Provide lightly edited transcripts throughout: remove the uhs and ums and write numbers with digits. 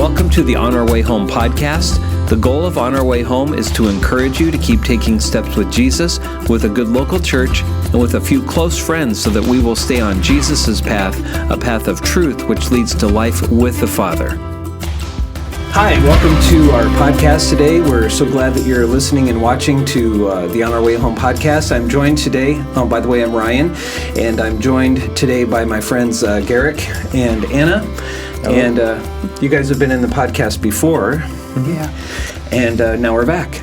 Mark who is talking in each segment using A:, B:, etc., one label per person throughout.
A: Welcome to the On Our Way Home podcast. The goal of On Our Way Home is to encourage you to keep taking steps with Jesus, with a good local church, and with a few close friends so that we will stay on Jesus' path, a path of truth which leads to life with the Father. Hi, welcome to our podcast today. We're so glad that you're listening and watching to the On Our Way Home podcast. I'm joined today, by the way, I'm Ryan, and I'm joined today by my friends Garrick and Anna. Hello. And you guys have been in the podcast before.
B: Yeah.
A: And now we're back.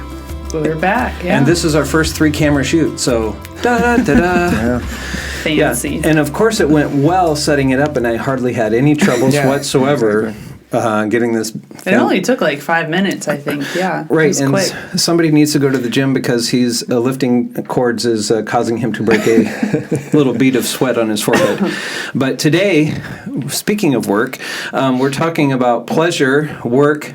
B: We're back, yeah.
A: And this is our first 3-camera shoot, so da-da-da-da.
B: Yeah. Fancy.
A: Yeah. And of course it went well setting it up, and I hardly had any troubles whatsoever getting this
B: It only took like 5 minutes, I think, yeah.
A: Right, and
B: quick.
A: Somebody needs to go to the gym because he's lifting cords is causing him to break a little bead of sweat on his forehead. But today, speaking of work, we're talking about pleasure, work,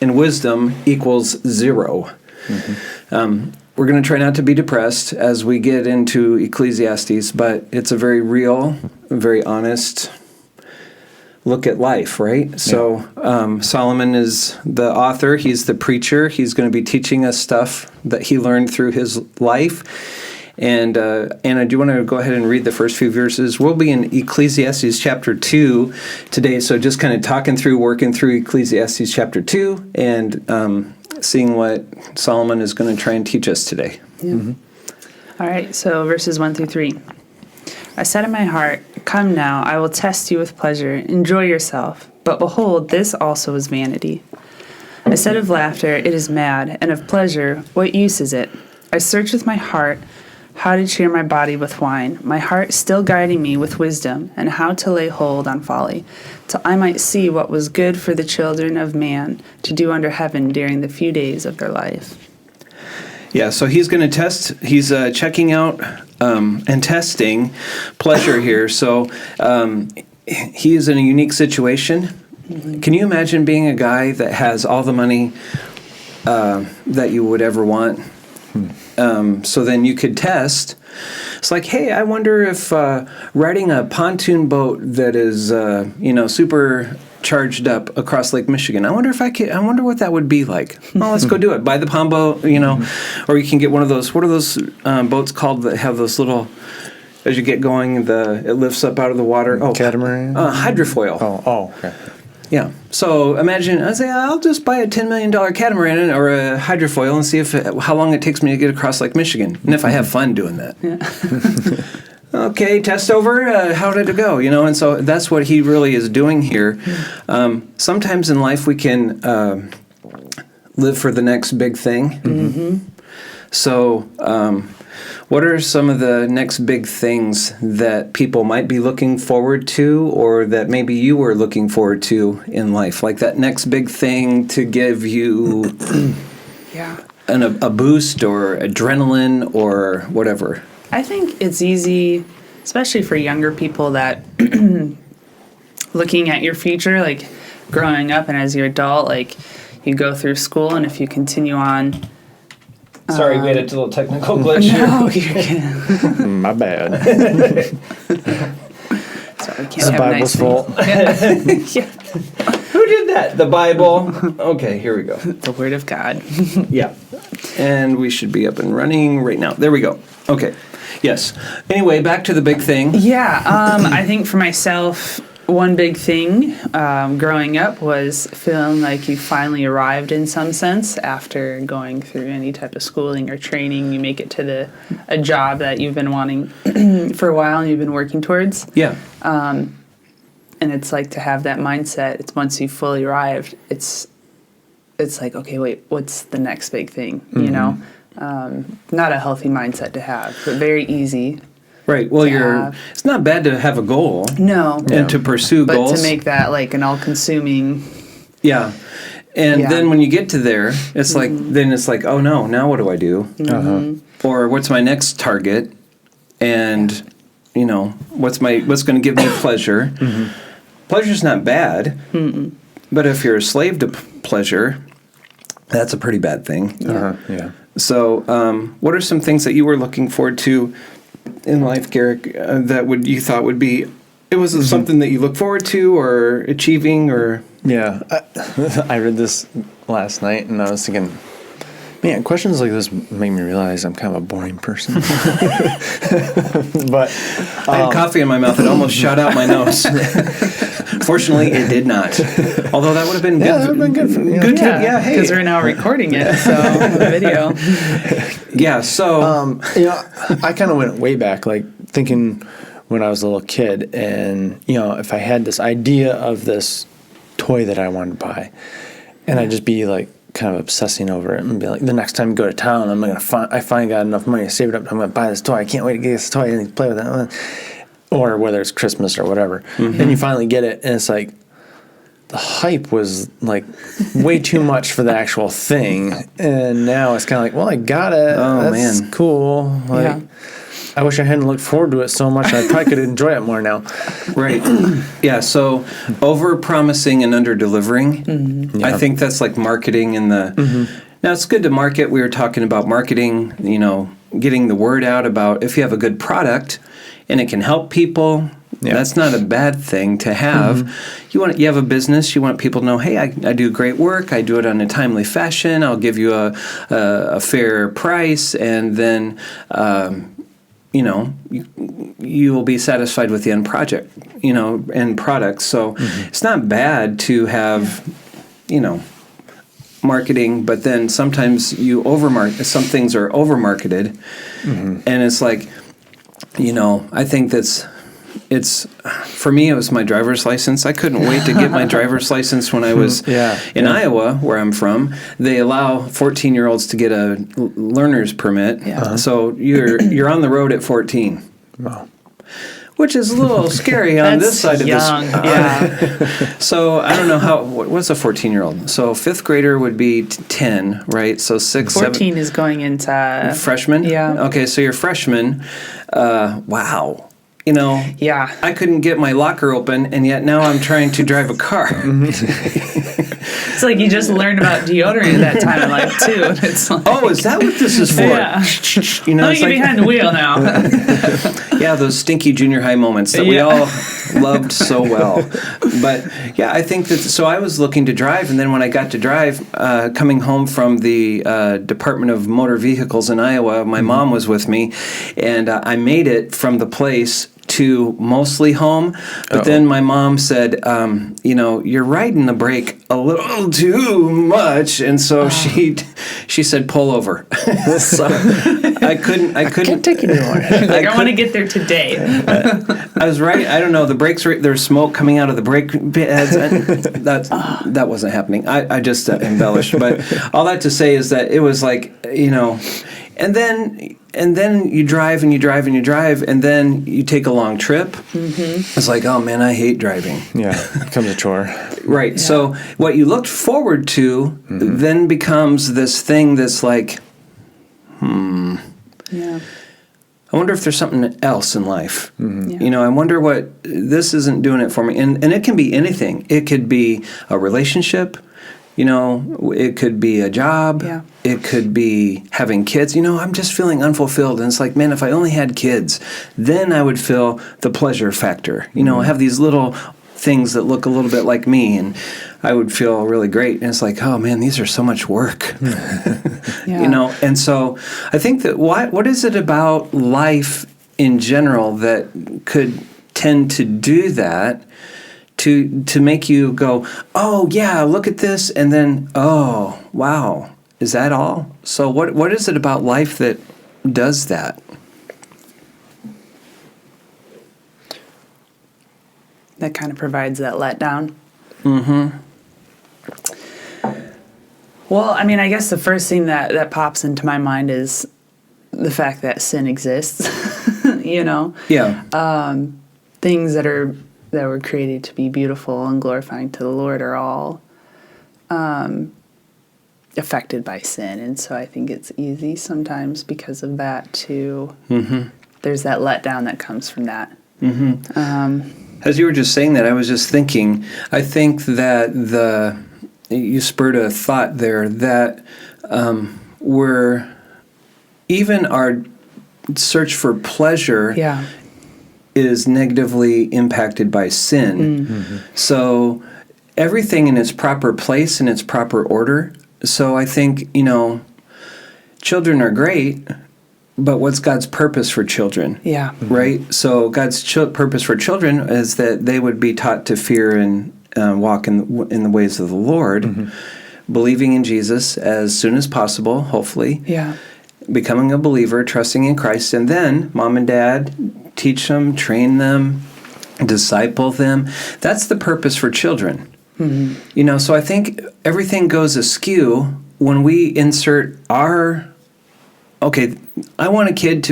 A: and wisdom equals zero. Mm-hmm. We're going to try not to be depressed as we get into Ecclesiastes, but it's a very real, very honest look at life, right? Yeah. So Solomon is the author. He's the preacher. He's going to be teaching us stuff that he learned through his life. And Anna, do you want to go ahead and read the first few verses? We'll be in Ecclesiastes chapter 2 today, so just kind of working through Ecclesiastes chapter 2 and seeing what Solomon is going to try and teach us today.
B: Yeah. Mm-hmm. All right, so verses 1 through 3. I said in my heart, come now, I will test you with pleasure. Enjoy yourself. But behold, this also is vanity. I said of laughter, it is mad, and of pleasure, what use is it? I searched with my heart how to cheer my body with wine, my heart still guiding me with wisdom, and how to lay hold on folly, till I might see what was good for the children of man to do under heaven during the few days of their life.
A: Yeah, so he's going to test, he's checking out and testing pleasure here. So he is in a unique situation. Mm-hmm. Can you imagine being a guy that has all the money that you would ever want? So then you could test. It's like, hey, I wonder if riding a pontoon boat that is, super charged up across Lake Michigan. I wonder what that would be like. Well, let's go do it. Buy the palm boat, or you can get one of those. What are those boats called that have those little? As you get going, it lifts up out of the water. Oh,
C: catamaran.
A: Hydrofoil.
C: Oh, okay.
A: Yeah. So imagine I say I'll just buy a $10 million catamaran or a hydrofoil and see how long it takes me to get across Lake Michigan, and if I have fun doing that. Yeah. Okay, test over. How did it go? And so that's what he really is doing here. Sometimes in life we can live for the next big thing. Mm-hmm. So what are some of the next big things that people might be looking forward to, or that maybe you were looking forward to in life? Like that next big thing to give you a boost or adrenaline or whatever.
B: I think it's easy, especially for younger people, that looking at your future, like growing up and as you're adult, like you go through school, and if you continue on.
A: Sorry, we had a little technical glitch here.
B: No, you're good.
C: My bad.
B: Sorry, can't
C: the
B: have
C: Bible's
B: nice
C: fault.
B: Yeah.
A: Who did that? The Bible. Okay, here we go.
B: The Word of God.
A: Yeah. And we should be up and running right now. There we go. Okay. Yes. Anyway, back to the big thing.
B: Yeah. I think for myself, one big thing growing up was feeling like you finally arrived in some sense after going through any type of schooling or training. You make it to a job that you've been wanting for a while and you've been working towards.
A: Yeah.
B: And it's like to have that mindset. It's once you've fully arrived, it's like, okay, wait, what's the next big thing? Mm-hmm. Not a healthy mindset to have, but very easy.
A: Right. Well, it's not bad to have a goal.
B: No.
A: And to pursue goals.
B: But to make that like an all-consuming.
A: Yeah. And then when you get to there, it's like, oh no, now what do I do? Mm-hmm. Or what's my next target? And, what's going to give me pleasure? Mm-hmm. Pleasure's not bad. Mm-mm. But if you're a slave to pleasure, that's a pretty bad thing.
C: Yeah.
A: So what are some things that you were looking forward to in life, Garrick, that you thought would be, it was something that you look forward to or achieving or?
C: Yeah. I read this last night, and I was thinking, man, questions like this make me realize I'm kind of a boring person. But
A: I had coffee in my mouth. It almost shot out my nose. Fortunately, it did not. Although that would have been good.
C: that would have been good for me.
A: Good
B: Yeah,
A: tip. Yeah, hey.
B: because we're now recording it, so the video.
A: Yeah, so...
C: I kind of went way back, like thinking when I was a little kid, and if I had this idea of this toy that I wanted to buy, and I'd just be like kind of obsessing over it, and be like, the next time I go to town, I finally got enough money to save it up. I'm gonna buy this toy. I can't wait to get this toy and play with it. Or whether it's Christmas or whatever, and you finally get it, and it's like the hype was like way too much for the actual thing, and now it's kind of like, well, I got it.
A: Oh,
C: That's
A: man.
C: cool. Like,
B: Yeah.
C: I wish I hadn't looked forward to it so much. I probably could enjoy it more now.
A: Right. Yeah, so over-promising and under-delivering, I think that's like marketing in the... Now, it's good to market. We were talking about marketing, getting the word out about if you have a good product and it can help people, that's not a bad thing to have. You have a business, you want people to know, hey, I do great work, I do it on a timely fashion, I'll give you a fair price, and then... you will be satisfied with the end project, end product. So it's not bad to have, marketing, but then sometimes you some things are over-marketed, and it's like, I think for me, it was my driver's license. I couldn't wait to get my driver's license when I was in Iowa, where I'm from. They allow 14-year-olds to get a learner's permit.
B: Yeah.
A: So you're on the road at 14.
C: Wow.
A: Which is a little scary on this side of
B: young.
A: this.
B: Yeah.
A: So I don't know what's a 14-year-old? So fifth grader would be 10, right? So 6,
B: 14
A: 7.
B: is going into...
A: Freshman?
B: Yeah.
A: Okay, so you're freshman. Wow.
B: Yeah.
A: I couldn't get my locker open, and yet now I'm trying to drive a car.
B: It's like you just learned about deodorant at that time in life, too. And it's like,
A: Oh, is that what this is for?
B: Yeah.
A: Let
B: let me get behind the wheel now.
A: Yeah, those stinky junior high moments that we all loved so well. But yeah, I think that, so I was looking to drive, and then when I got to drive, coming home from the Department of Motor Vehicles in Iowa, my mom was with me, and I made it from the place to mostly home, but then my mom said, you're riding the brake a little too much, and so she said, pull over. So I couldn't
C: take it anymore.
B: Like, I want to get there today.
A: I was right. I don't know. The brakes there's smoke coming out of the brake pads. That wasn't happening. I just embellished, but all that to say is that it was like, and then you drive and you drive and you drive, and then you take a long trip. It's like, oh man, I hate driving.
C: Yeah, it becomes a chore.
A: Right. Yeah. So what you looked forward to then becomes this thing that's like,
B: Yeah.
A: I wonder if there's something else in life.
B: Yeah.
A: I wonder what this isn't doing it for me. And it can be anything. It could be a relationship. It could be a job.
B: Yeah.
A: It could be having kids. I'm just feeling unfulfilled. And it's like, man, if I only had kids, then I would feel the pleasure factor. I have these little things that look a little bit like me, and I would feel really great. And it's like, oh man, these are so much work.
B: Yeah.
A: And so I think that what is it about life in general that could tend to do that? To make you go, oh yeah, look at this, and then, oh wow, is that all? So what is it about life that does that?
B: That kind of provides that letdown. Well, I mean, I guess the first thing that pops into my mind is the fact that sin exists.
A: Yeah.
B: Things that were created to be beautiful and glorifying to the Lord are all affected by sin. And so I think it's easy sometimes because of that to, there's that letdown that comes from that.
A: As you were just saying that, I was just thinking, I think that you spurred a thought there that even our search for pleasure is negatively impacted by sin. So everything in its proper place, in its proper order. So I think, children are great, but what's God's purpose for children?
B: Yeah.
A: Right? So God's purpose for children is that they would be taught to fear and walk in the ways of the Lord, believing in Jesus as soon as possible, hopefully.
B: Yeah.
A: Becoming a believer, trusting in Christ, and then mom and dad teach them, train them, disciple them. That's the purpose for children. So I think everything goes askew when we insert I want a kid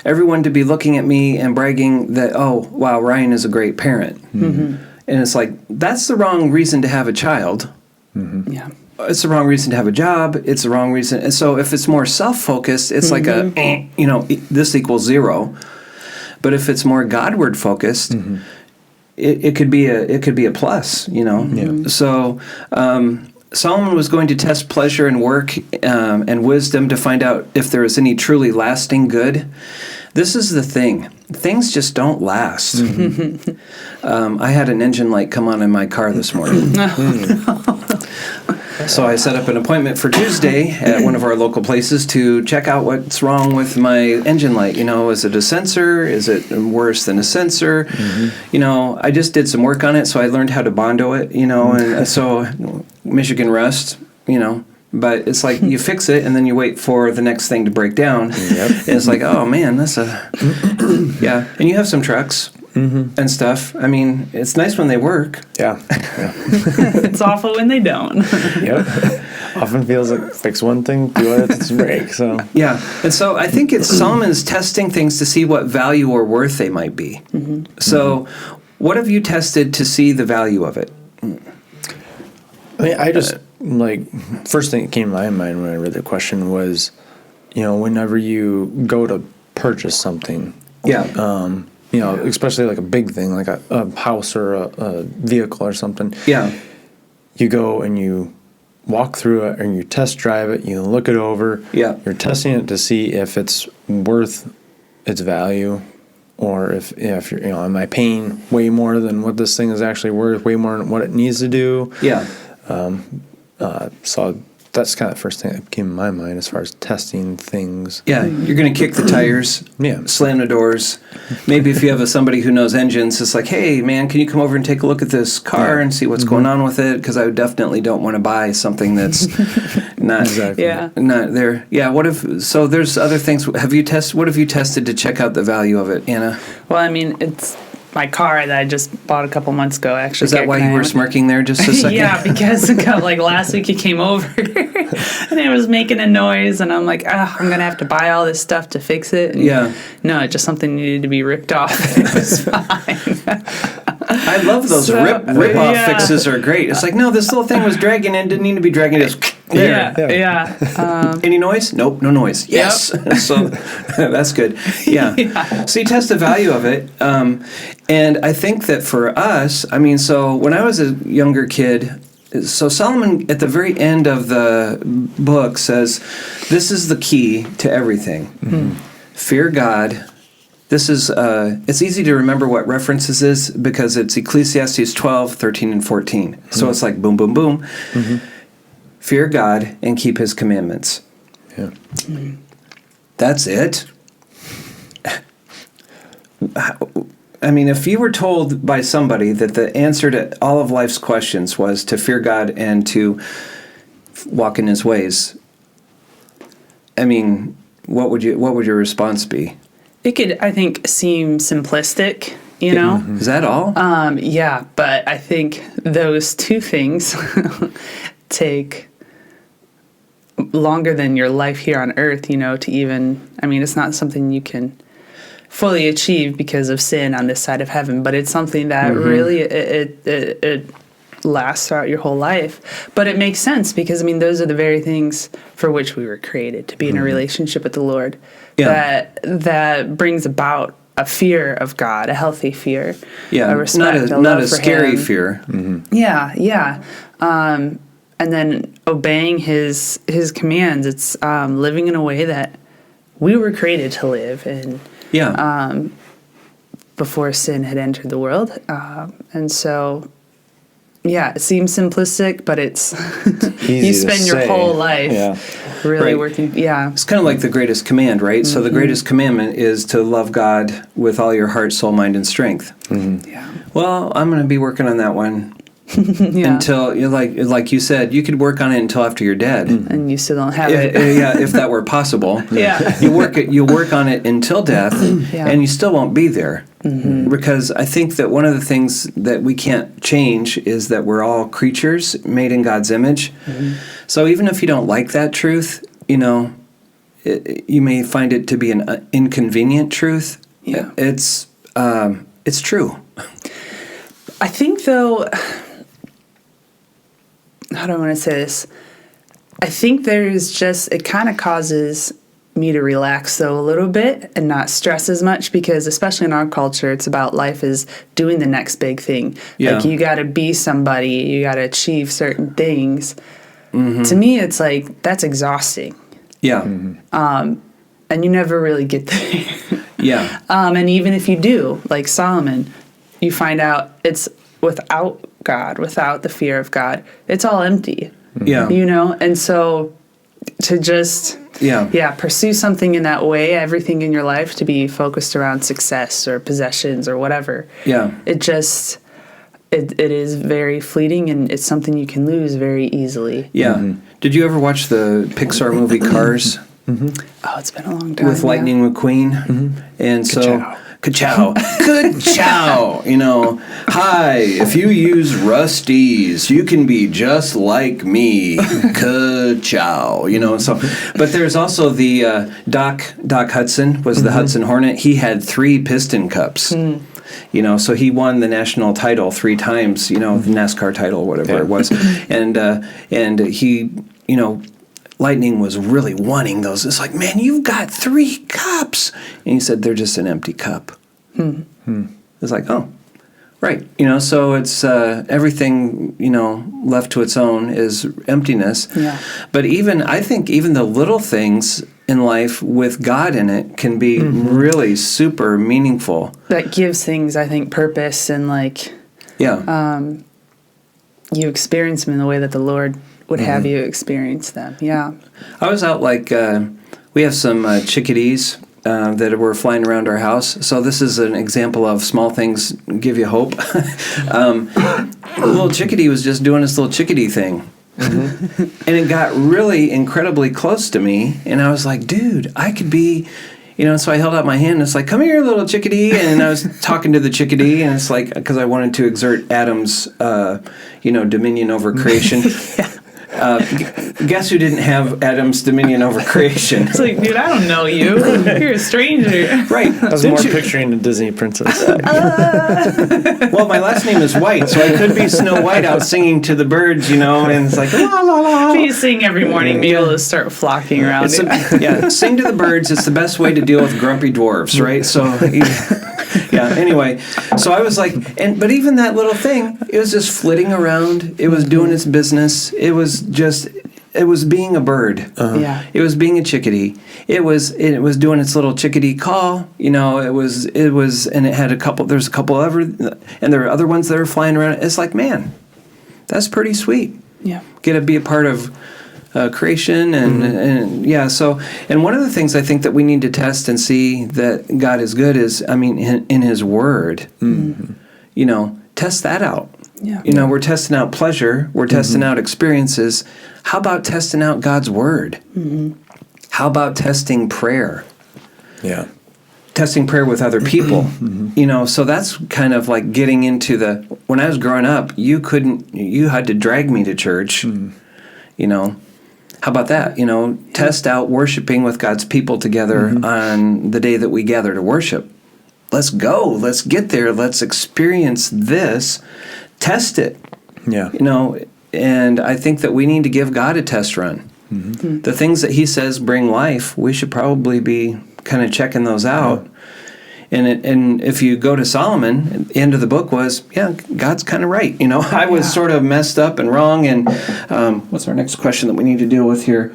A: everyone to be looking at me and bragging that, oh, wow, Ryan is a great parent. And it's like, that's the wrong reason to have a child.
B: Yeah.
A: It's the wrong reason to have a job. It's the wrong reason. And so if it's more self-focused, it's like this equals zero. But if it's more Godward focused, it could be a plus, Yeah. So Solomon was going to test pleasure and work and wisdom to find out if there is any truly lasting good. This is the thing. Things just don't last. I had an engine light come on in my car this morning. So I set up an appointment for Tuesday at one of our local places to check out what's wrong with my engine light. Is it a sensor? Is it worse than a sensor? I just did some work on it, so I learned how to Bondo it, and so Michigan rust, But it's like you fix it and then you wait for the next thing to break down. And it's like, oh man, that's yeah. And you have some trucks and stuff. I mean, it's nice when they work.
C: Yeah.
B: It's awful when they don't.
C: Often feels like fix one thing, do it, break. So
A: yeah. And so I think Solomon's testing things to see what value or worth they might be. So what have you tested to see the value of it?
C: I mean, I just first thing that came to my mind when I read the question was, whenever you go to purchase something, especially like a big thing, like a house or a vehicle or something, you go and you walk through it and you test drive it, you look it over, you're testing it to see if it's worth its value, or if you're, am I paying way more than what this thing is actually worth, way more than what it needs to do. So that's kind of the first thing that came to my mind as far as testing things. Yeah,
A: you're going to kick the tires, slam the doors. Maybe if you have somebody who knows engines, it's like, hey, man, can you come over and take a look at this car and see what's going on with it? Because I definitely don't want to buy something that's not not there. Yeah, so there's other things. What have you tested to check out the value of it, Anna?
B: Well, I mean, it's my car that I just bought a couple months ago. Actually,
A: is that why you were smirking there just a second?
B: Yeah, because last week he came over and it was making a noise, and I'm like, I'm gonna have to buy all this stuff to fix it. And no, just something needed to be ripped off. It was fine.
A: I love those rip-off fixes are great. It's like, no, this little thing was dragging and didn't need to be dragging. Just there. Any noise? Nope, no noise. Yes. So that's good. Yeah. So you test the value of it. And I think that for us, I mean, so when I was a younger kid, so Solomon at the very end of the book says, this is the key to everything. Fear God. This is, it's easy to remember what references is because it's Ecclesiastes 12, 13, and 14. So it's like boom, boom, boom. Fear God and keep his commandments. Yeah. That's it. I mean, if you were told by somebody that the answer to all of life's questions was to fear God and to walk in his ways, I mean, what would your response be?
B: It could, I think, seem simplistic,
A: Is that all?
B: Yeah, but I think those two things take longer than your life here on earth, to even, I mean, it's not something you can fully achieve because of sin on this side of heaven, but it's something that really, it lasts throughout your whole life. But it makes sense because, I mean, those are the very things for which we were created, to be in a relationship with the Lord. That brings about a fear of God, a healthy fear, a respect,
A: not a scary fear.
B: Yeah. And then obeying his commands. It's living in a way that we were created to live in. Before sin had entered the world, and so it seems simplistic, but it's
C: Easy
B: you
C: to
B: spend your
C: say.
B: whole life
C: Yeah.
B: really
A: Right.
B: working. Yeah.
A: It's kind of like the greatest command, right? So the greatest commandment is to love God with all your heart, soul, mind, and strength.
B: Yeah.
A: Well, I'm going to be working on that one
B: Yeah.
A: until, like you said, you could work on it until after you're dead.
B: And you still don't have
A: If,
B: it.
A: yeah, if that were possible.
B: Yeah.
A: You work on it until death,
B: Yeah.
A: and you still won't be there. Because I think that one of the things that we can't change is that we're all creatures made in God's image. So even if you don't like that truth, you may find it to be an inconvenient truth.
B: Yeah.
A: It's true.
B: I think, though, how do I want to say this? I think it kind of causes me to relax, though, a little bit and not stress as much, because especially in our culture, it's about life is doing the next big thing.
A: Yeah.
B: Like, you got to be somebody, you got to achieve certain things. To me, it's like, that's exhausting.
A: Yeah.
B: And you never really get there.
A: Yeah.
B: And even if you do, like Solomon, you find out it's without God, without the fear of God, it's all empty.
A: Yeah.
B: And so to just pursue something in that way, everything in your life to be focused around success or possessions or whatever.
A: Yeah.
B: It is very fleeting, and it's something you can lose very easily.
A: Yeah. Did you ever watch the Pixar movie Cars?
B: Oh, it's been a long time.
A: With Lightning McQueen? And so... Ka-chow. Ka-chow. Hi, if you use Rusty's, you can be just like me. Ka-chow. But there's also the Doc Hudson was the Hudson Hornet. He had 3 piston cups. So he won the national title 3 times, the NASCAR title, whatever it was. And he, Lightning was really wanting those. It's like, man, you've got 3 cups. And he said, they're just an empty cup. It's like, oh, right. So it's everything, left to its own is emptiness.
B: Yeah.
A: But I think even the little things in life with God in it can be really super meaningful.
B: That gives things, I think, purpose, and you experience them in the way that the Lord would have you experience them. Yeah.
A: I was out we have some chickadees that were flying around our house. So this is an example of small things give you hope. A little chickadee was just doing this little chickadee thing. And it got really incredibly close to me. And I was like, dude, I could be... so I held out my hand, and it's like, come here, little chickadee. And I was talking to the chickadee, and it's like, because I wanted to exert Adam's, dominion over creation. Guess who didn't have Adam's dominion over creation?
B: It's like, dude, I don't know you. You're a stranger.
A: Right.
C: I was more picturing a Disney princess.
A: Well, my last name is White, so I could be Snow White out singing to the birds, and it's like, la, la, la.
B: If you sing every morning, maybe they'll start flocking around you.
A: Sing to the birds. It's the best way to deal with grumpy dwarves, right? So, anyway. So I was like, but even that little thing, it was just flitting around. It was doing its business. It was being a bird.
B: Yeah.
A: It was being a chickadee. It was doing its little chickadee call. It was, and it had there's a couple other, and there are other ones that are flying around. It's like, man, that's pretty sweet.
B: Yeah.
A: Get to be a part of creation and one of the things I think that we need to test and see that God is good is, in His Word, test that out.
B: Yeah.
A: We're testing out pleasure. We're testing out experiences. How about testing out God's Word? How about testing prayer?
C: Yeah.
A: Testing prayer with other people. So that's kind of like getting into when I was growing up, you had to drag me to church, How about that? Test out worshiping with God's people together on the day that we gather to worship. Let's go. Let's get there. Let's experience this. Test it.
C: Yeah.
A: And I think that we need to give God a test run. The things that He says bring life, we should probably be kind of checking those out. And if you go to Solomon, the end of the book was, God's kind of right. I was sort of messed up and wrong. And what's our next question that we need to deal with here?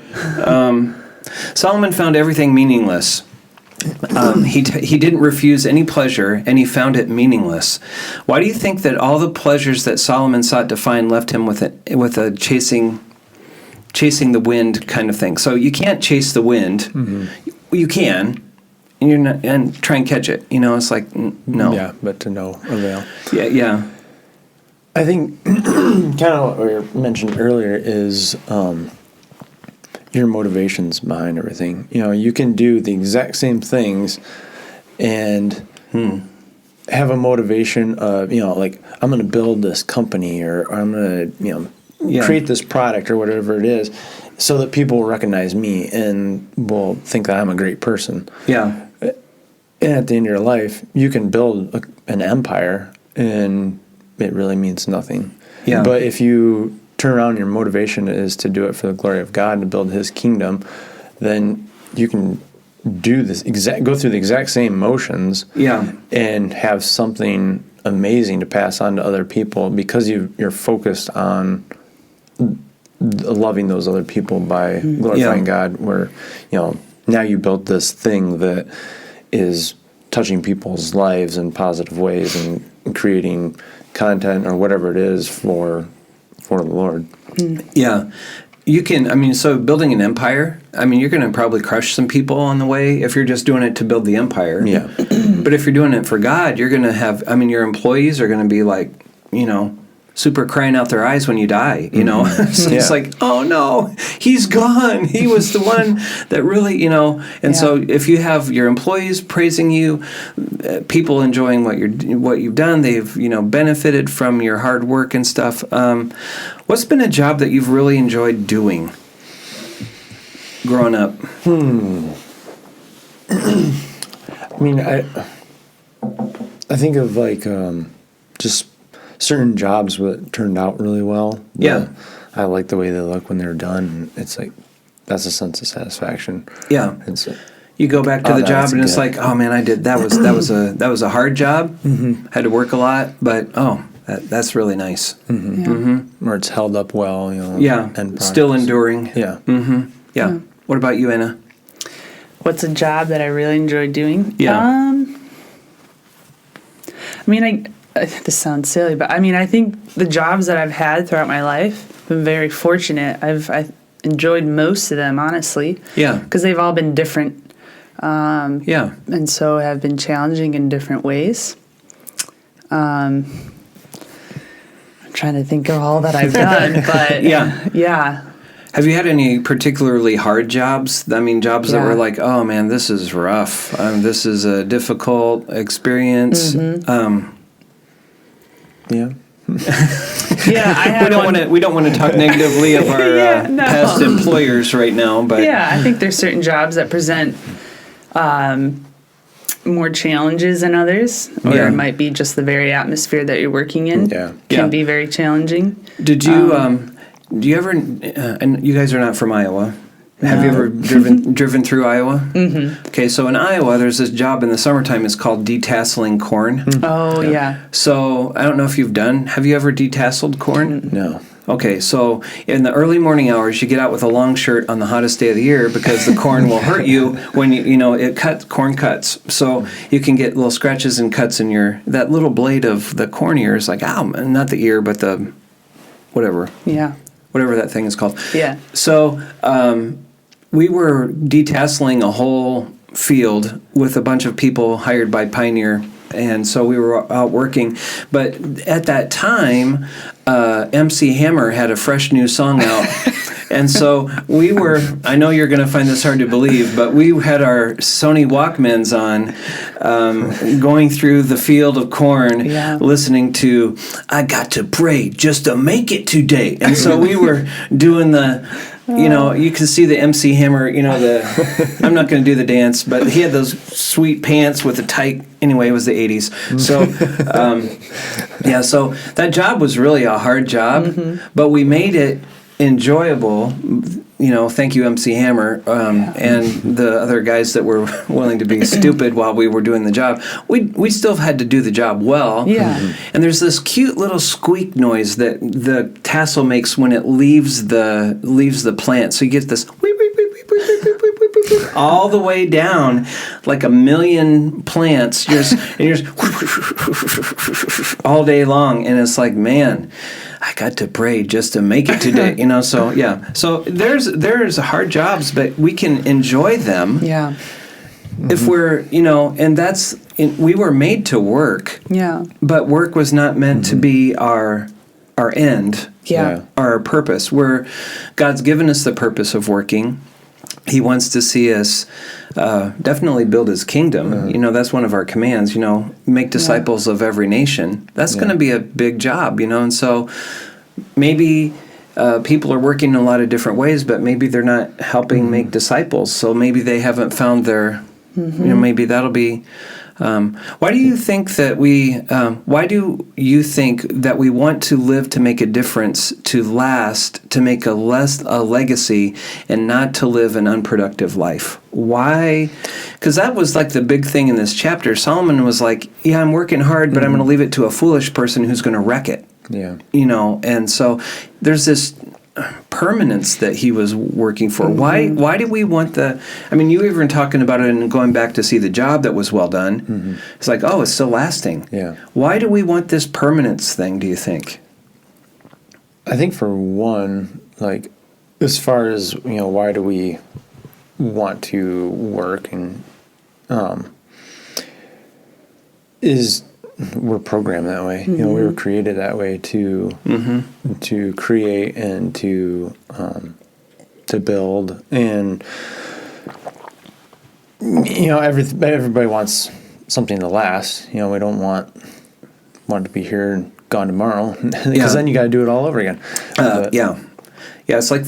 A: Solomon found everything meaningless. he didn't refuse any pleasure, and he found it meaningless. Why do you think that all the pleasures that Solomon sought to find left him with a chasing the wind kind of thing? So you can't chase the wind. Mm-hmm. You can, and you're not, and try and catch it. It's like no.
C: Yeah, but to no avail.
A: Yeah.
C: I think kind of what we mentioned earlier is your motivations behind everything. You can do the exact same things and have a motivation of, like, I'm going to build this company or I'm going to, create this product or whatever it is so that people will recognize me and will think that I'm a great person.
A: Yeah.
C: And at the end of your life, you can build an empire and it really means nothing.
A: Yeah.
C: But if you turn around and your motivation is to do it for the glory of God and to build His kingdom, then you can do this go through the exact same motions, and have something amazing to pass on to other people because you're focused on loving those other people by glorifying God. Where now you built this thing that is touching people's lives in positive ways and creating content or whatever it is for the Lord.
A: Yeah. You can, so building an empire, you're going to probably crush some people on the way if you're just doing it to build the empire.
C: Yeah.
A: But if you're doing it for God, you're going to have, your employees are going to be like, super crying out their eyes when you die, So it's like, oh no, he's gone. He was the one that really, And so if you have your employees praising you, people enjoying what you've done, they've, benefited from your hard work and stuff. What's been a job that you've really enjoyed doing growing up?
C: I think of like just certain jobs that turned out really well.
A: Yeah.
C: I like the way they look when they're done. It's like, that's a sense of satisfaction.
A: Yeah.
C: It's
A: you go back to the job and it's
C: good.
A: like, oh man, I did, that was a hard job. Mm-hmm. Had to work a lot, but that's really nice.
C: Mm-hmm.
B: Yeah.
C: Mm-hmm. Where it's held up well,
A: Yeah. Still enduring.
C: Yeah.
A: Mm-hmm. Yeah. What about you, Anna?
B: What's a job that I really enjoy doing?
A: Yeah.
B: This sounds silly, but I think the jobs that I've had throughout my life, I've been very fortunate. I've enjoyed most of them, honestly.
A: Yeah.
B: Because they've all been different.
A: Yeah.
B: And so have been challenging in different ways. I'm trying to think of all that I've done, but yeah.
A: Have you had any particularly hard jobs? Jobs that were like, oh man, this is rough. This is a difficult experience.
B: Mm-hmm.
A: Yeah.
B: Yeah, I had
A: we don't want to talk negatively of our past employers right now, but
B: I think there's certain jobs that present more challenges than others, or it might be just the very atmosphere that you're working in can be very challenging.
A: Did you do you ever? And you guys are not from Iowa. Have you ever driven through Iowa? Mm-hmm. Okay, so in Iowa, there's this job in the summertime. It's called detasseling corn.
B: Oh, yeah.
A: So I don't know if have you ever detasseled corn?
C: No.
A: Okay, so in the early morning hours, you get out with a long shirt on the hottest day of the year because the corn will hurt you when corn cuts. So you can get little scratches and cuts in that little blade of the corn ear is like, ow, not the ear, but the whatever.
B: Yeah.
A: Whatever that thing is called.
B: Yeah.
A: So we were detasseling a whole field with a bunch of people hired by Pioneer, and so we were out working. But at that time, MC Hammer had a fresh new song out. And so we were, I know you're going to find this hard to believe, but we had our Sony Walkmans on, going through the field of corn, listening to, I got to pray just to make it today. And so we were doing you can see the MC Hammer, I'm not going to do the dance, but he had those sweet pants with the tight, anyway, it was the 80s. So, so that job was really a hard job, but we made it enjoyable, thank you, MC Hammer, and the other guys that were willing to be stupid while we were doing the job. We still had to do the job well.
B: Yeah.
A: And there's this cute little squeak noise that the tassel makes when it leaves the plant. So you get this all the way down, like a million plants, you're just all day long, and it's like, man, I got to pray just to make it today, So yeah, so there's hard jobs, but we can enjoy them.
B: Yeah.
A: If we're, we were made to work.
B: Yeah.
A: But work was not meant to be our end.
B: Yeah.
A: Our purpose. God's given us the purpose of working. He wants to see us definitely build His kingdom. That's one of our commands. Make disciples of every nation. That's going to be a big job. And so maybe people are working in a lot of different ways, but maybe they're not helping make disciples. So maybe they haven't found their. Maybe that'll be. Why do you think that we want to live to make a difference, to last, to make a legacy, and not to live an unproductive life? Why? Because that was like the big thing in this chapter. Solomon was like, yeah, I'm working hard, but I'm going to leave it to a foolish person who's going to wreck it. Yeah. And so there's this permanence that he was working for. Why did we want you were even talking about it and going back to see the job that was well done. It's like, it's still lasting. Yeah. Why do we want this permanence thing, do you think?
C: I think for one, like, as far as, why do we want to work, and we're programmed that way. We were created that way to create and to build, and everybody wants something to last. We don't want to be here and gone tomorrow, because then you got to do it all over again.
A: It's like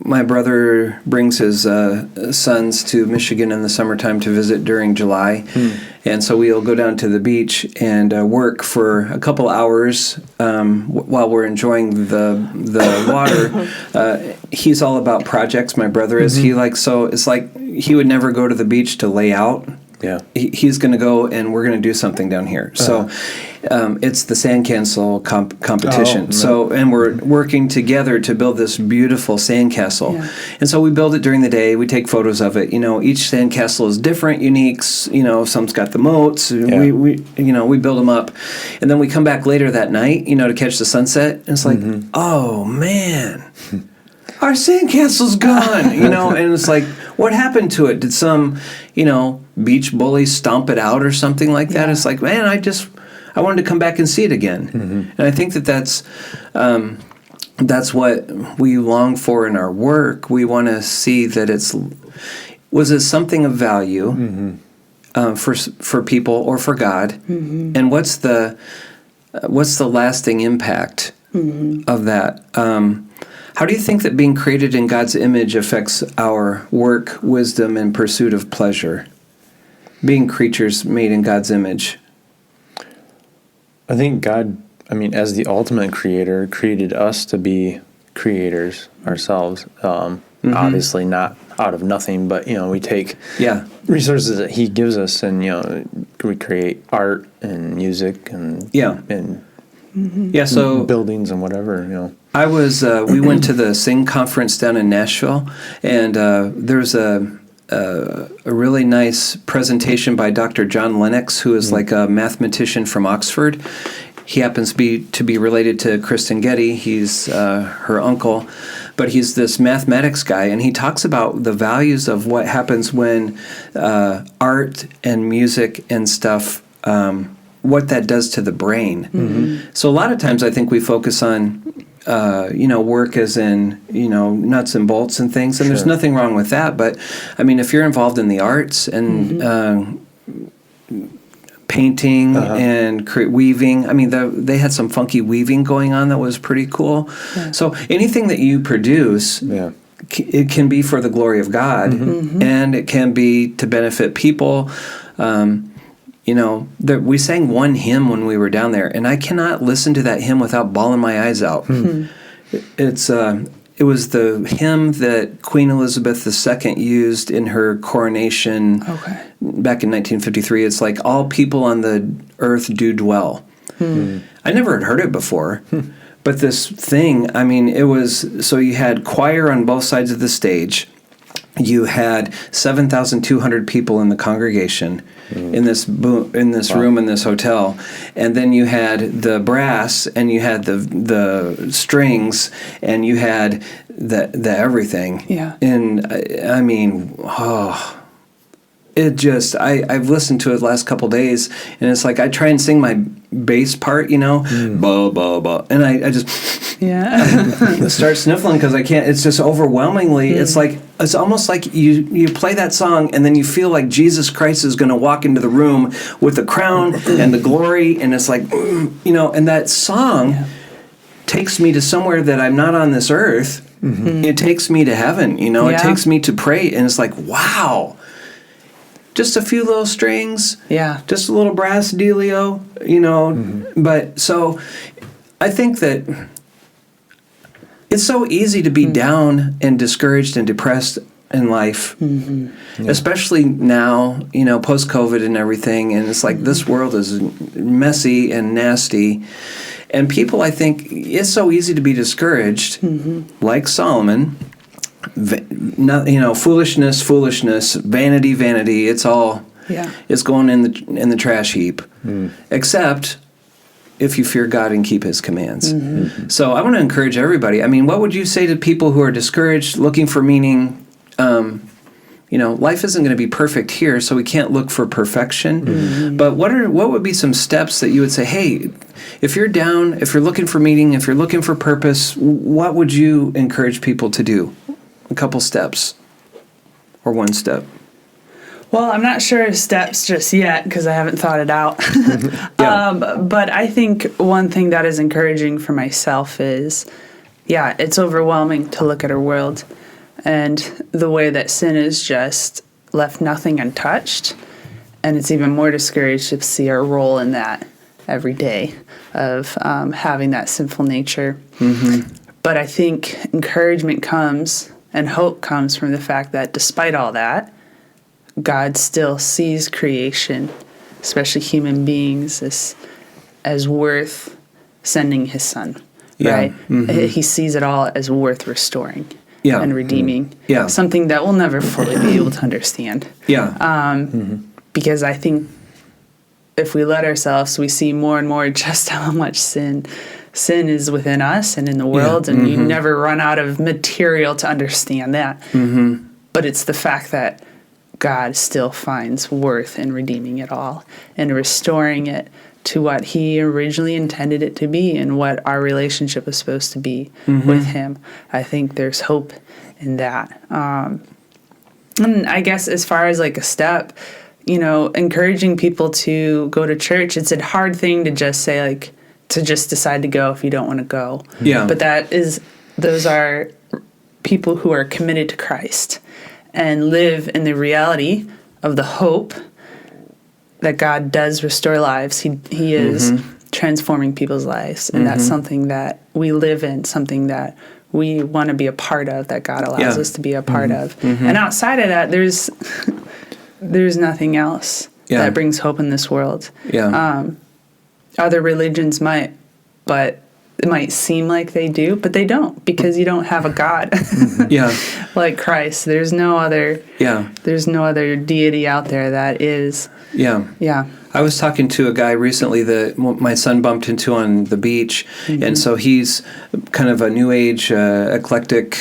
A: my brother brings his sons to Michigan in the summertime to visit during July. And so we'll go down to the beach and work for a couple hours while we're enjoying the water. He's all about projects, my brother is. It's like he would never go to the beach to lay out. Yeah, he's going to go, and we're going to do something down here. So it's the sandcastle competition. And we're working together to build this beautiful sandcastle. Yeah. And so we build it during the day. We take photos of it. Each sandcastle is different, unique. Some's got the moats. Yeah. We build them up, and then we come back later that night, to catch the sunset. And it's like, oh man. Our sandcastle's gone, and it's like, what happened to it? Did some, beach bully stomp it out or something like that? Yeah. It's like, man, I wanted to come back and see it again. And I think that's what we long for in our work. We want to see that was it something of value for people or for God, and what's the lasting impact of that? How do you think that being created in God's image affects our work, wisdom, and pursuit of pleasure? Being creatures made in God's image.
C: I think God, as the ultimate creator, created us to be creators ourselves. Obviously not out of nothing, but, we take resources that He gives us, and, we create art and music and so buildings and whatever,
A: I was. We went to the Sing conference down in Nashville, and there was a really nice presentation by Dr. John Lennox, who is like a mathematician from Oxford. He happens to be related to Kristen Getty. He's her uncle, but he's this mathematics guy, and he talks about the values of what happens when art and music and stuff. What that does to the brain. So a lot of times I think we focus on work as in, nuts and bolts and things, and there's nothing wrong with that. But, if you're involved in the arts and painting and weaving, they had some funky weaving going on that was pretty cool. Yeah. So anything that you produce, it can be for the glory of God, and it can be to benefit people. We sang one hymn when we were down there, and I cannot listen to that hymn without bawling my eyes out. It was the hymn that Queen Elizabeth II used in her coronation back in 1953. It's like, all people on the earth do dwell. I never had heard it before, but this thing, it was, so you had choir on both sides of the stage. You had 7,200 people in the congregation in this room in this hotel, and then you had the brass, and you had the strings, and you had the everything.
B: Yeah.
A: And I mean, it just I've listened to it the last couple days, and it's like I try and sing my bass part, blah blah blah, and I just start sniffling because I can't. It's just overwhelmingly. It's almost like you play that song, and then you feel like Jesus Christ is going to walk into the room with the crown and the glory, and it's like, and that song takes me to somewhere that I'm not on this earth. Mm-hmm. It takes me to heaven. It takes me to pray, and it's like, wow. Just a few little strings, just a little brass dealio, But so I think that it's so easy to be down and discouraged and depressed in life, especially now, post-COVID and everything. And it's like this world is messy and nasty. And people, I think, it's so easy to be discouraged, like Solomon. Foolishness, vanity. It's all it's going in the trash heap. Except if you fear God and keep His commands. So I want to encourage everybody. I mean, what would you say to people who are discouraged, looking for meaning? Life isn't going to be perfect here, so we can't look for perfection. But what would be some steps that you would say, hey, if you're down, if you're looking for meaning, if you're looking for purpose, what would you encourage people to do? A couple steps or one step?
B: Well, I'm not sure of steps just yet because I haven't thought it out. But I think one thing that is encouraging for myself is, it's overwhelming to look at our world and the way that sin has just left nothing untouched. And it's even more discouraged to see our role in that every day of having that sinful nature. But I think encouragement comes and hope comes from the fact that despite all that, God still sees creation, especially human beings, as worth sending His Son, right? He sees it all as worth restoring and redeeming, something that we'll never fully be able to understand. Because I think if we let ourselves, we see more and more just how much sin is within us and in the world, and you never run out of material to understand that. But it's the fact that God still finds worth in redeeming it all and restoring it to what He originally intended it to be and what our relationship is supposed to be with Him. I think there's hope in that. And I guess as far as like a step, encouraging people to go to church, it's a hard thing to just say, like, to just decide to go if you don't want to go. But those are people who are committed to Christ and live in the reality of the hope that God does restore lives. He is transforming people's lives, and that's something that we live in, something that we want to be a part of, that God allows us to be a part of. And outside of that, there's nothing else that brings hope in this world. Other religions might, but it might seem like they do, but they don't, because you don't have a God like Christ. There's no other deity out there that is. I was talking to a guy recently that my son bumped into on the beach, and so he's kind of a new age, eclectic.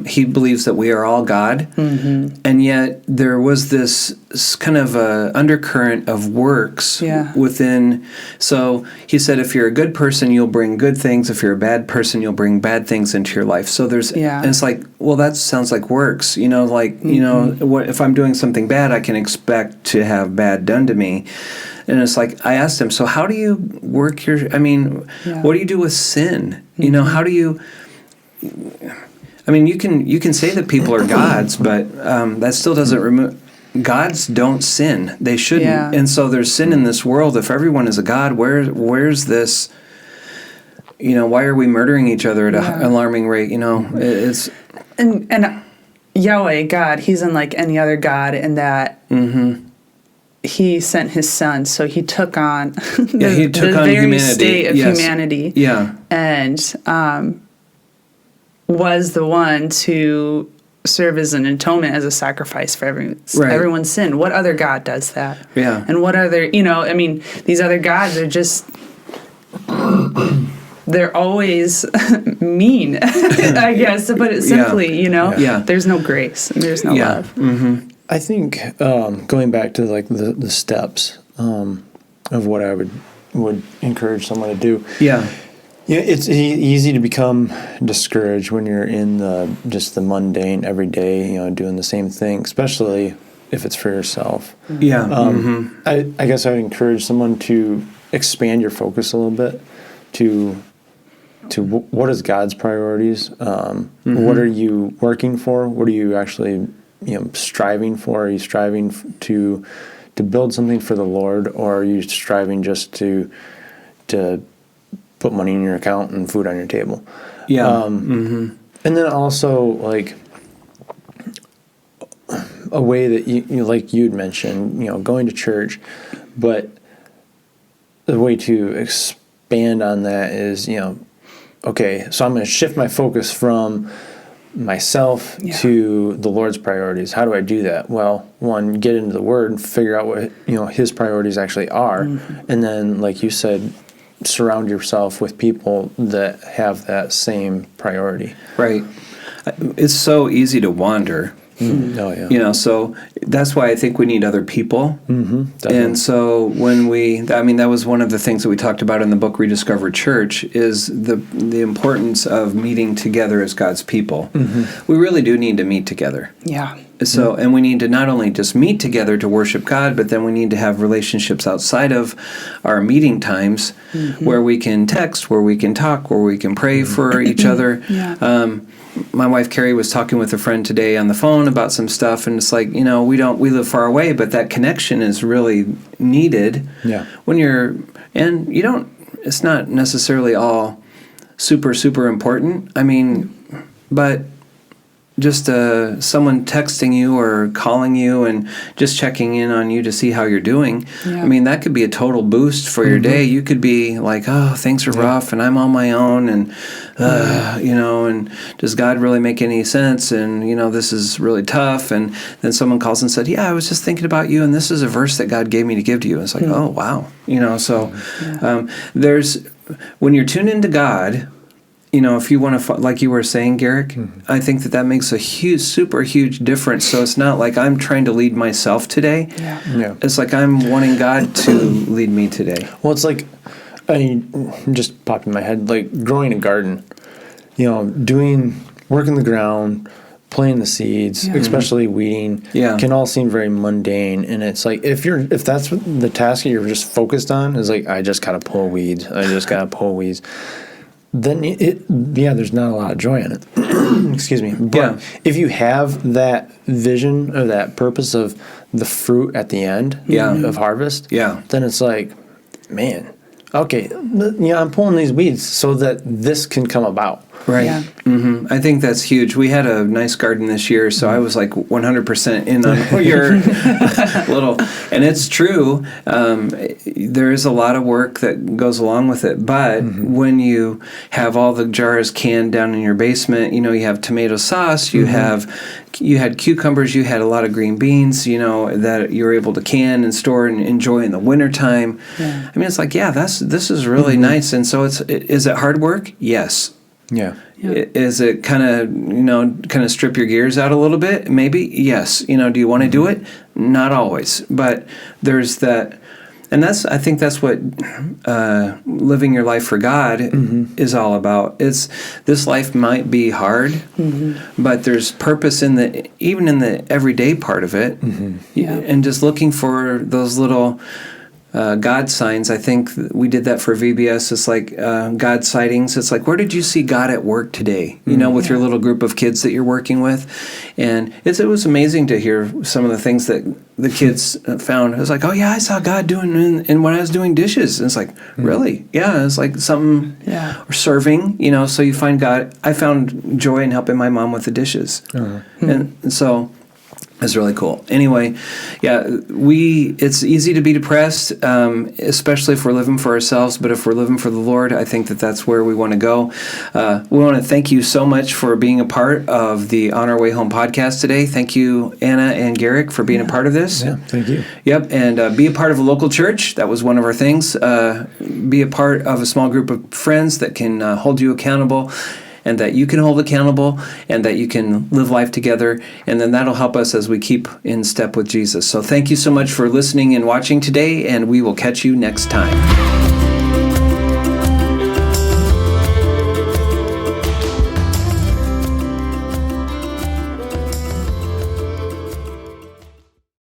B: He believes that we are all God, and yet there was this kind of undercurrent of works within. So he said, if you're a good person, you'll bring good things. If you're a bad person, you'll bring bad things into your life. So there's, and it's like, well, that sounds like works. What if I'm doing something bad, I can expect to have bad done to me. And it's like, I asked him, so how do you work what do you do with sin? How do you, you can say that people are gods, but that still doesn't remove, gods don't sin. They shouldn't. And so there's sin in this world. If everyone is a god, where's this, why are we murdering each other at an alarming rate? It's... And Yahweh, God, He's unlike any other God in that... He sent His Son, so He took on the very humanity. State of humanity, and was the one to serve as an atonement, as a sacrifice for
A: Right.
B: everyone's sin. What other God does that?
A: Yeah.
B: And what other, I mean, these other gods are just, they're always mean, I guess, to put it simply,
A: Yeah.
B: There's no grace and there's no
A: Yeah.
B: love.
A: Mm-hmm.
C: I think going back to like the steps of what I would encourage someone to do.
A: Yeah.
C: Yeah, it's easy to become discouraged when you're in just the mundane everyday, doing the same thing, especially if it's for yourself.
A: Yeah. Mm-hmm.
C: I guess I would encourage someone to expand your focus a little bit to what is God's priorities? What are you working for? What are you actually striving for? Are you striving to build something for the Lord, or are you striving just to put money in your account and food on your table?
A: Yeah.
C: And then also like a way that you like you'd mentioned, going to church, but the way to expand on that is, okay, so I'm going to shift my focus from myself to the Lord's priorities. How do I do that? Well, one, get into the Word and figure out what His priorities actually are, and then, like you said, surround yourself with people that have that same priority.
A: Right. It's so easy to wander.
C: Oh yeah.
A: So that's why I think we need other people.
C: Definitely.
A: And so that was one of the things that we talked about in the book Rediscover Church, is the importance of meeting together as God's people. We really do need to meet together.
B: Yeah.
A: So, and we need to not only just meet together to worship God, but then we need to have relationships outside of our meeting times where we can text, where we can talk, where we can pray for each other.
B: Yeah.
A: My wife Carrie was talking with a friend today on the phone about some stuff, and it's like, we live far away, but that connection is really needed.
C: Yeah.
A: It's not necessarily all super, super important. I mean, but just someone texting you or calling you and just checking in on you to see how you're doing.
B: Yeah.
A: I mean, that could be a total boost for your day. You could be like, oh, things are rough and I'm on my own and, and does God really make any sense? And, this is really tough. And then someone calls and said, yeah, I was just thinking about you and this is a verse that God gave me to give to you. It's like, oh, wow. There's, when you're tuned into God, if you want to, like you were saying, Garrick, I think that makes a super huge difference. So it's not like I'm trying to lead myself today.
C: Yeah.
A: It's like I'm wanting God to lead me today.
C: Well, it's like, just popped in my head, like growing a garden, working the ground, planting the seeds, especially weeding, can all seem very mundane. And it's like, if that's the task that you're just focused on is like, I just got to pull weeds. Then there's not a lot of joy in it. Excuse me. But if you have that vision or that purpose of the fruit at the end of harvest, then it's like, man, okay, I'm pulling these weeds so that this can come about.
A: Right.
B: Yeah.
A: I think that's huge. We had a nice garden this year, so I was like 100% in on your little. And it's true. There is a lot of work that goes along with it. But when you have all the jars canned down in your basement, you have tomato sauce, you had cucumbers, you had a lot of green beans, that you're able to can and store and enjoy in the wintertime.
B: Yeah.
A: I mean, it's like, this is really nice. And so is it hard work? Yes.
C: Yeah.
A: Is it kind of strip your gears out a little bit? Maybe, yes. Do you want to do it? Not always. But there's that, and I think that's what living your life for God is all about. This life might be hard, but there's purpose even in the everyday part of it, and just looking for those little God signs. I think we did that for VBS. It's like God sightings. It's like, where did you see God at work today? With your little group of kids that you're working with. And it was amazing to hear some of the things that the kids found. It was like, oh yeah, I saw God doing and when I was doing dishes. And it's like, really? Yeah, it's like something, or serving, so you find God. I found joy in helping my mom with the dishes. And so It's really cool. Anyway, yeah, it's easy to be depressed, especially if we're living for ourselves, but if we're living for the Lord, I think that that's where we want to go. We want to thank you so much for being a part of the On Our Way Home podcast today. Thank you, Anna and Garrick, for being a part of this.
C: Yeah, thank you.
A: Yep, and be a part of a local church. That was one of our things. Be a part of a small group of friends that can hold you accountable, and that you can hold accountable, and that you can live life together, and then that'll help us as we keep in step with Jesus. So thank you so much for listening and watching today, and we will catch you next time.